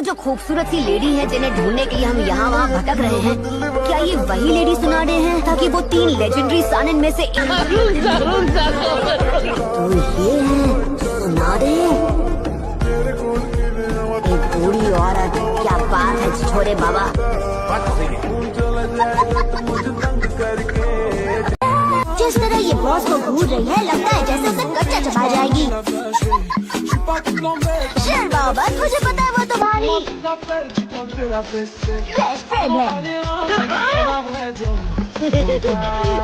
जो खूबसूरत सी लेडी है जिन्हें ढूंढने के लिए हम यहाँ वहाँ भटक रहे हैं, क्या ये वही लेडी सुनाडे हैं ताकि वो 3 लेजेंडरी सानन में से तो ये है सुनाडे, एक बूढ़ी औरत। क्या बात है छोरे बाबा। जिस तरह ये बॉस को घूर रही है, लगता है जैसे उसे कच्चा चबा जाएगी। चल बाबा, तुझे पता है वो तुम्हारी बेस्ट फ्रेंड है।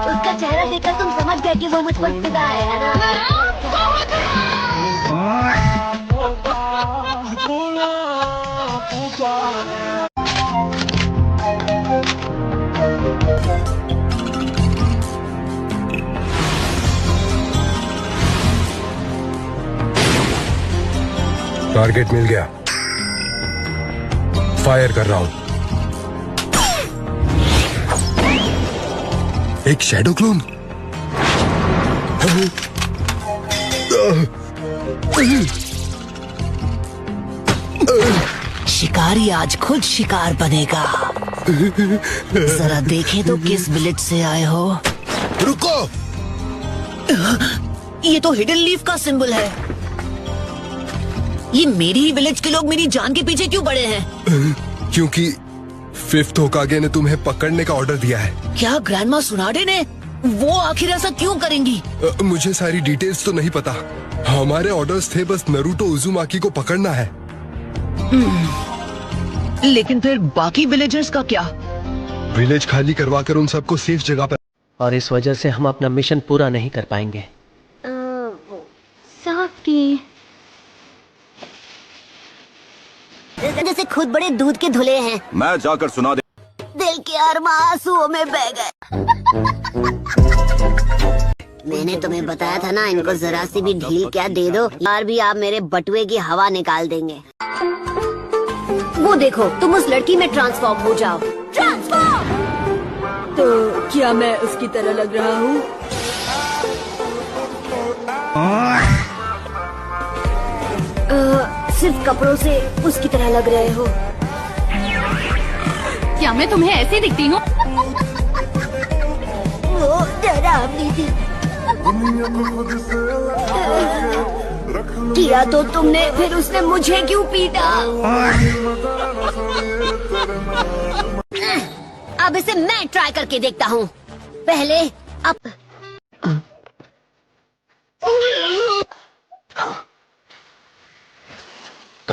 उसका चेहरा देखकर तुम समझ गए कि वो मुझ पर फिदा है ना? टारगेट मिल गया, फायर कर रहा हूं। एक शैडो क्लोन। शिकारी आज खुद शिकार बनेगा। जरा देखें तो किस विलेज से आए हो। रुको, ये तो हिडन लीफ का सिंबल है। ये मेरी ही विलेज के लोग मेरी जान के पीछे क्यों पड़े हैं? क्योंकि 5th होकागे ने तुम्हें पकड़ने का ऑर्डर दिया है। क्या ग्रैंडमा सुनाडे ने? वो आखिर ऐसा क्यों करेंगी? मुझे सारी डिटेल्स तो नहीं पता। हमारे ऑर्डर्स थे बस नरूटो उजुमाकी को पकड़ना है। लेकिन फिर बाकी विलेजर्स का क्या? विलेज खाली करवा कर उन सबको सेफ जगह पर। और इस वजह से हम अपना मिशन पूरा नहीं कर पाएंगे। जैसे खुद बड़े दूध के धुले हैं। मैं जाकर सुना दे। दिल के अरमा आंसुओं में बह गए। मैंने तुम्हें बताया था ना, इनको जरा सी भी ढील क्या दे दो यार भी आप मेरे बटुए की हवा निकाल देंगे। वो देखो, तुम उस लड़की में ट्रांसफॉर्म हो जाओ। ट्रांसफॉर्म! तो क्या मैं उसकी तरह लग रहा हूँ? सिर्फ कपड़ों से उसकी तरह लग रहे हो। क्या मैं तुम्हें ऐसे दिखती हूँ? वो डरावनी थी। किया तो तुमने, फिर उसने मुझे क्यों पीटा? अब इसे मैं ट्राई करके देखता हूँ। पहले अब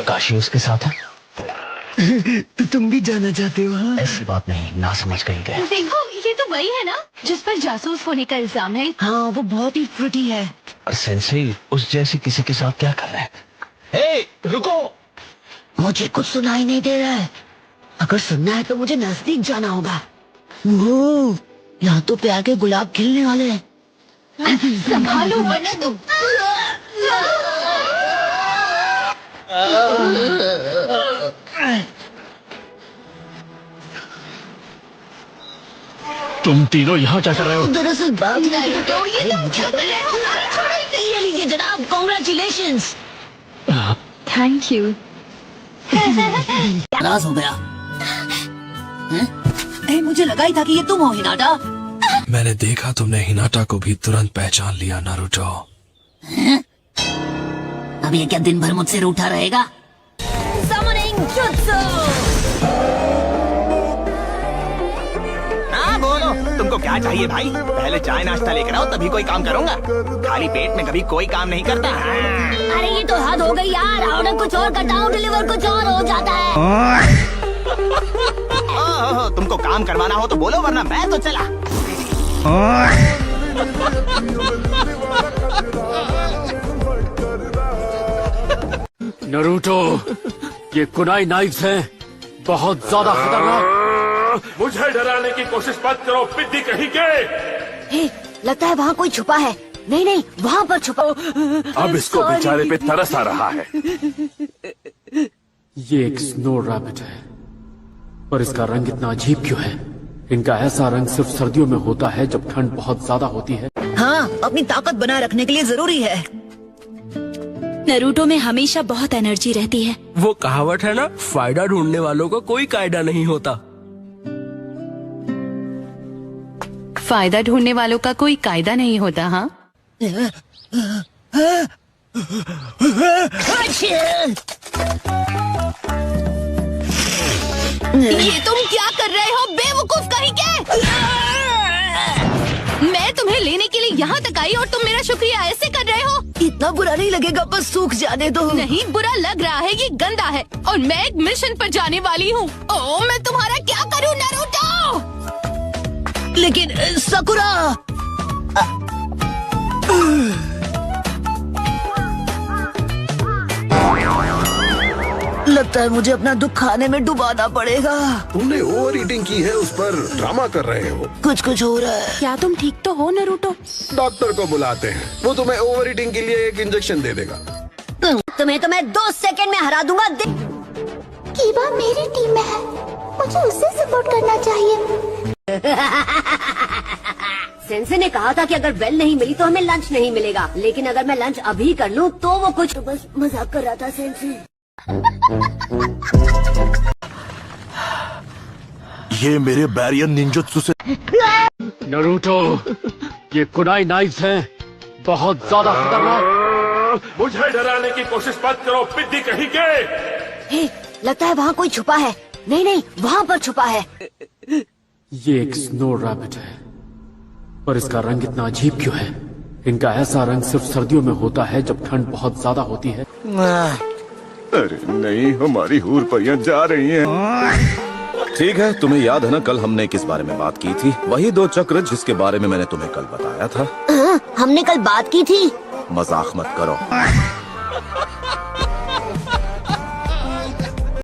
काशी उसके साथ है। तो तुम भी जाना चाहते हो? हाँ? ऐसी बात नहीं, ना समझ गई गए। देखो, ये तो वही है ना जिस पर जासूस होने का इल्जाम है। हाँ, वो बहुत ही फ्रूटी है। और सेंसेई उस जैसी किसी के साथ क्या कर रहा है? हे, रुको! मुझे कुछ सुनाई नहीं दे रहा है। अगर सुनना है तो मुझे नजदीक जाना होगा। वो यहाँ तो प्यार के गुलाब खिलने वाले हैं। संभालो वरना तुम। तुम तीनों यहाँ क्या कर रहे हो? दरअसल बात ये लीजिए जनाब, कॉन्ग्रेचुलेशंस। Thank you. नाराज हो गया। मुझे लगा ही था कि ये तुम हो हिनाटा। मैंने देखा तुमने हिनाटा को भी तुरंत पहचान लिया नारुतो। अब ये क्या दिन भर मुझसे रूठा रहेगा? Summoning Jutsu! हाँ बोलो, तुमको क्या चाहिए भाई? पहले चाय नाश्ता लेकर आओ तभी कोई काम करूँगा। खाली पेट में कभी कोई काम नहीं करता। अरे ये तो हद हो गई यार। ऑर्डर कुछ और करता हूँ, डिलीवर कुछ और हो जाता है। तुमको काम करवाना हो तो बोलो वरना मैं तो चला। नरूटो, ये कुनाई नाइफ्स हैं, बहुत ज्यादा खतरनाक। मुझे डराने की कोशिश मत करो, पिद्दी कहीं के। लगता है वहाँ कोई छुपा है। नहीं नहीं, वहाँ पर छुपा। अब इसको बेचारे पे तरस आ रहा है। ये एक स्नो रैबिट है, पर इसका रंग इतना अजीब क्यों है? इनका ऐसा रंग सिर्फ सर्दियों में होता है जब ठंड बहुत ज्यादा होती है। हाँ, अपनी ताकत बनाए रखने के लिए जरूरी है। नरूटो में हमेशा बहुत एनर्जी रहती है। वो कहावत है ना, फायदा ढूंढने वालों को कोई कायदा नहीं होता। फायदा ढूंढने वालों का कोई कायदा नहीं होता। हाँ, ये तुम क्या कर रहे हो बेवकूफ कहीं के? मैं तुम्हें लेने के लिए यहाँ तक आई और तुम मेरा शुक्रिया ऐसे कर रहे हो? इतना बुरा नहीं लगेगा, बस सूख जाने दो। नहीं, बुरा लग रहा है, ये गंदा है और मैं एक मिशन पर जाने वाली हूँ। ओह, मैं तुम्हारा क्या करूँ नारुतो? लेकिन साकुरा, लगता है मुझे अपना दुख खाने में डुबाना पड़ेगा। तुमने ओवर ईटिंग की है, उस पर ड्रामा कर रहे हो। कुछ हो रहा है। क्या तुम ठीक तो हो नारुतो? डॉक्टर को बुलाते हैं, वो तुम्हें ओवर ईटिंग के लिए एक इंजेक्शन दे देगा। तुम्हें तो मैं 2 सेकंड में हरा दूंगा। कीबा मेरी टीम में है, मुझे उससे सपोर्ट करना चाहिए। सेंसे ने कहा था कि अगर बेल नहीं मिली तो हमें लंच नहीं मिलेगा, लेकिन अगर मैं लंच अभी कर लूं तो वो कुछ बस मजाक कर रहा था सेंसे। ये मेरे बैरियर निंजुत्सु से नरूटो, ये कुनाई नाइफ्स हैं, बहुत ज्यादा खतरनाक। मुझे डराने की कोशिश मत करो पिद्दी कहीं के। हे, लगता है वहाँ कोई छुपा है। नहीं, वहाँ पर छुपा है। ये एक स्नो रैबिट है, पर इसका रंग इतना अजीब क्यों है? इनका ऐसा रंग सिर्फ सर्दियों में होता है जब ठंड बहुत ज्यादा होती है। अरे नहीं, हमारी हूर परियां जा रही हैं। ठीक है, तुम्हें याद है ना कल हमने किस बारे में बात की थी? वही 2 चक्र जिसके बारे में मैंने तुम्हें कल बताया था। हमने कल बात की थी। मजाक मत करो।